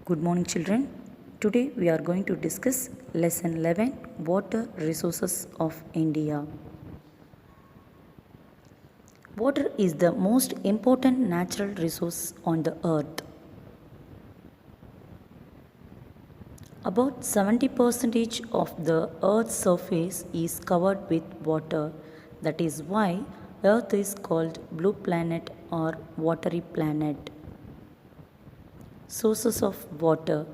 Good morning, children. Today we are going to discuss lesson 11, Water Resources of India. Water is the most important natural resource on the earth. About 70% of the earth's surface is covered with water. That is why earth is called blue planet or watery planet. Sources of water.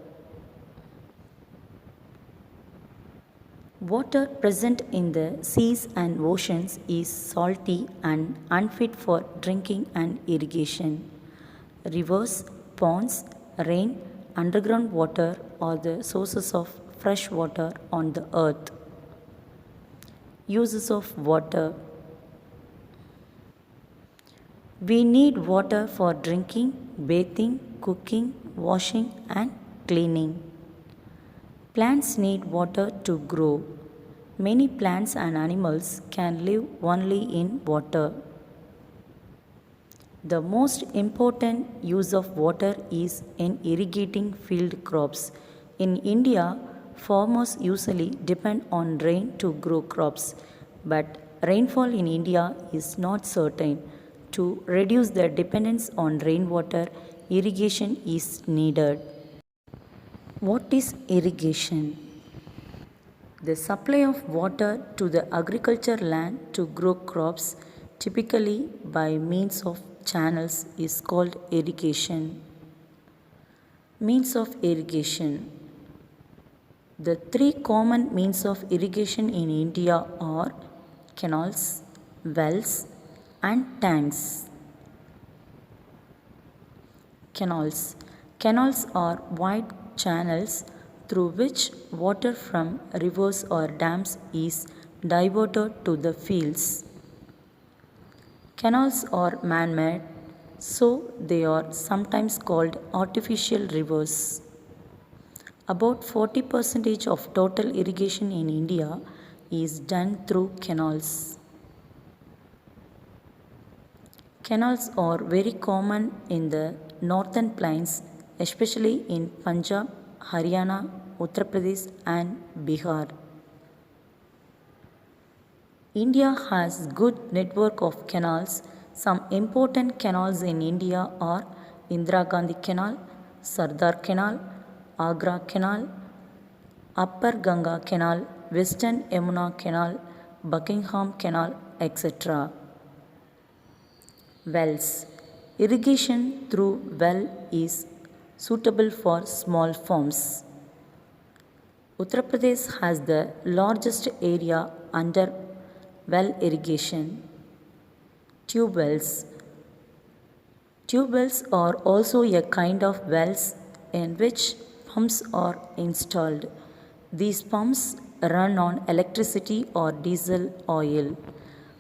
Water present in the seas and oceans is salty and unfit for drinking and irrigation. Rivers, ponds, rain, underground water are the sources of fresh water on the earth. Uses of water. We need water for drinking, bathing, cooking, washing and cleaning. Plants need water to grow. Many plants and animals can live only in water. The most important use of water is in irrigating field crops. In India, farmers usually depend on rain to grow crops, but rainfall in India is not certain. To reduce the dependence on rainwater, irrigation is needed. What is irrigation? The supply of water to the agriculture land to grow crops, typically by means of channels, is called irrigation. Means of irrigation. The three common means of irrigation in India are canals, wells, and tanks. Canals. Canals are wide channels through which water from rivers or dams is diverted to the fields. Canals are man-made, so they are sometimes called artificial rivers. About 40% of total irrigation in India is done through canals. Canals are very common in the northern plains, especially in Punjab, Haryana, Uttar Pradesh and Bihar. India has good network of canals. Some important canals in India are Indira Gandhi Canal, Sardar Canal, Agra Canal, Upper Ganga Canal, Western Yamuna Canal, Buckingham Canal, etc. Wells. Irrigation through well is suitable for small farms. Uttar Pradesh has the largest area under well irrigation. Tube wells. Tube wells are also a kind of wells in which pumps are installed. These pumps run on electricity or diesel oil.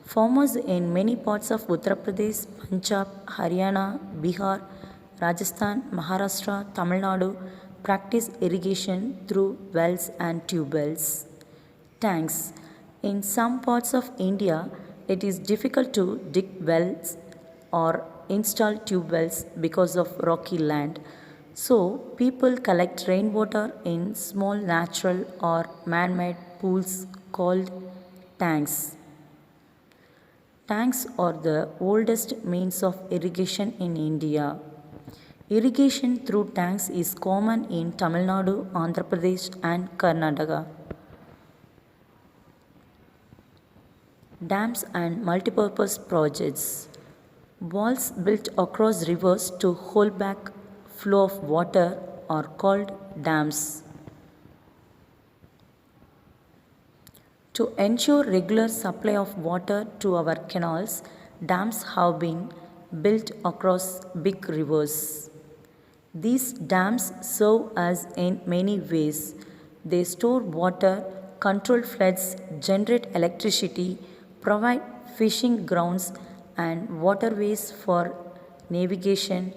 Farmers in many parts of Uttar Pradesh, Punjab, Haryana, Bihar, Rajasthan, Maharashtra, Tamil Nadu practice irrigation through wells and tube wells. Tanks. In some parts of India, it is difficult to dig wells or install tube wells because of rocky land. So, people collect rainwater in small natural or man-made pools called tanks. Tanks are the oldest means of irrigation in India. Irrigation through tanks is common in Tamil Nadu, Andhra Pradesh and Karnataka. Dams and multipurpose projects. Walls built across rivers to hold back flow of water are called dams. To ensure regular supply of water to our canals, dams have been built across big rivers. These dams serve us in many ways. They store water, control floods, generate electricity, provide fishing grounds and waterways for navigation.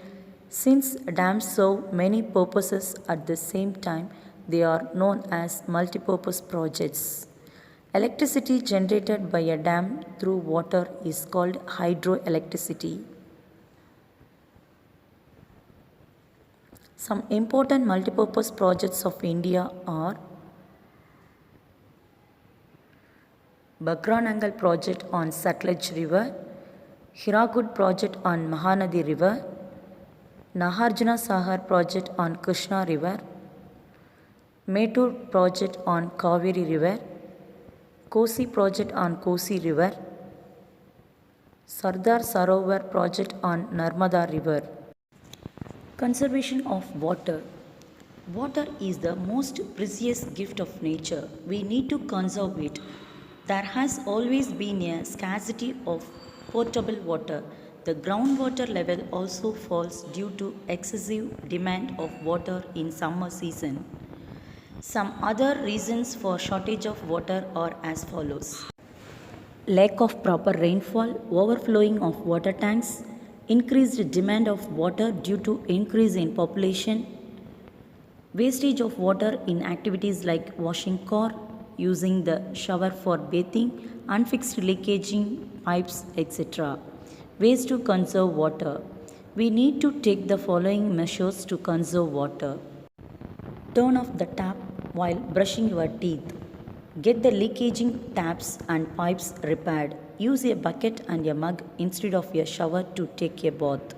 Since dams serve many purposes at the same time, they are known as multipurpose projects. Electricity generated by a dam through water is called hydroelectricity. Some important multipurpose projects of India are Bagranangal project on Satluj River, Hirakud project on Mahanadi River, Nagarjuna Sagar project on Krishna River, Mettur project on Kaveri River, Kosi project on Kosi River, Sardar Sarovar project on Narmada River. Conservation of water. Water is the most precious gift of nature. We need to conserve it. There has always been a scarcity of potable water. The groundwater level also falls due to excessive demand of water in summer season. Some other reasons for shortage of water are as follows: lack of proper rainfall, overflowing of water tanks, increased demand of water due to increase in population, wastage of water in activities like washing car, using the shower for bathing, unfixed leakaging pipes, etc. Ways to conserve water. We need to take the following measures to conserve water. Turn off the tap while brushing your teeth. Get the leakaging taps and pipes repaired. Use a bucket and a mug instead of a shower to take a bath.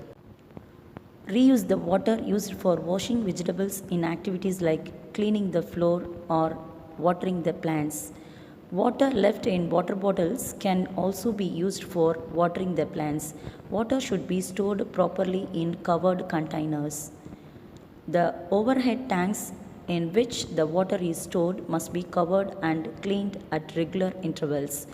Reuse the water used for washing vegetables in activities like cleaning the floor or watering the plants. Water left in water bottles can also be used for watering the plants. Water should be stored properly in covered containers. The overhead tanks in which the water is stored must be covered and cleaned at regular intervals.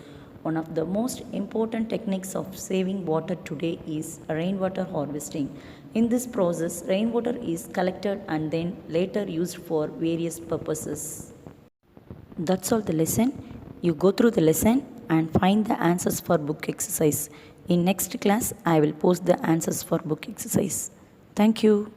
One of the most important techniques of saving water today is rainwater harvesting. In this process, rainwater is collected and then later used for various purposes. That's all the lesson. You go through the lesson and find the answers for book exercise. In next class, I will post the answers for book exercise. Thank you.